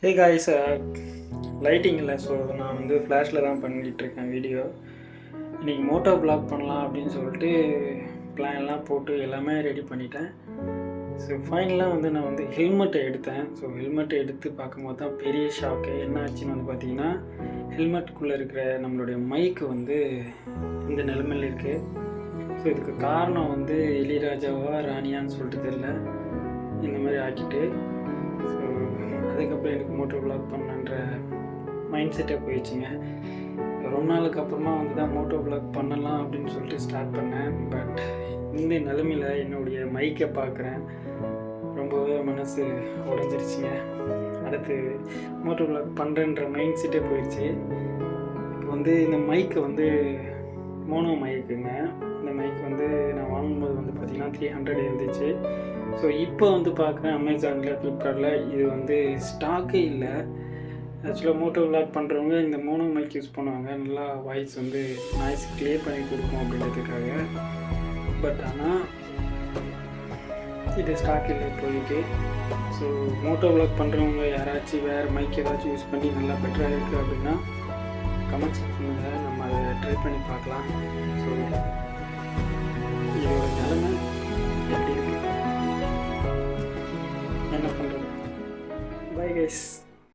Hey guys, lighting இல்லை. So நான் வந்து ஃப்ளாஷில் தான் பண்ணிகிட்ருக்கேன் வீடியோ. இன்றைக்கி மோட்டோ வ்ளாக் பண்ணலாம் அப்படின்னு சொல்லிட்டு பிளான்லாம் போட்டு எல்லாமே ரெடி பண்ணிட்டேன். ஸோ ஃபைனலாக வந்து நான் வந்து ஹெல்மெட்டை எடுத்தேன். ஸோ ஹெல்மெட்டை எடுத்து பார்க்கும்போது தான் பெரிய ஷாக்கு. என்ன ஆச்சுன்னு வந்து பார்த்திங்கன்னா, ஹெல்மெட்டுக்குள்ளே இருக்கிற நம்மளுடைய மைக்கு வந்து இந்த நிலைமையில் இருக்குது. ஸோ இதுக்கு காரணம் வந்து இளையராஜாவா ராணியான்னு சொல்லிட்டு தெரியல, இந்த மாதிரி ஆக்கிட்டு. ஸோ அதுக்கப்புறம் எனக்கு மோட்டோ வ்ளாக் பண்ணன்ற மைண்ட் செட்டே போயிடுச்சுங்க. ரொம்ப நாளுக்கு அப்புறமா வந்து தான் மோட்டோ வ்ளாக் பண்ணலாம் அப்படின்னு சொல்லிட்டு ஸ்டார்ட் பண்ணேன். பட் இந்த நிலைமையில் என்னுடைய மைக்கை பார்க்குறேன், ரொம்பவே மனசு உடஞ்சிருச்சுங்க. அடுத்து மோட்டோ வ்ளாக் பண்ணுறேன்ற மைண்ட் செட்டே போயிடுச்சு. இப்போ வந்து இந்த மைக்கை வந்து மோனோ மைக்குங்க. இந்த மைக் வந்து நான் வாங்கும்போது வந்து பார்த்திங்கன்னா 300 இருந்துச்சு. ஸோ இப்போ வந்து பார்க்குறேன் அமேசானில், ஃப்ளிப்கார்ட்டில் இது வந்து ஸ்டாக்கே இல்லை. ஆக்சுவலாக மோட்டோ வ்ளாக் பண்ணுறவங்க இந்த மோனோ மைக் யூஸ் பண்ணுவாங்க, நல்லா வாய்ஸ் வந்து நாய்ஸ் கிளியர் பண்ணி கொடுக்கும் அப்படின்றதுக்காக. பட் ஆனால் இது ஸ்டாக் இல்லை இப்போதைக்கு. ஸோ மோட்டோ வ்ளாக் பண்ணுறவங்க யாராச்சும் வேறு மைக் ஏதாச்சும் யூஸ் பண்ணி நல்லா பெட்டராக இருக்குது அப்படின்னா கமெண்ட்ஸ் பண்ணுங்கள், நம்ம அதை ட்ரை பண்ணி பார்க்கலாம். ஸோ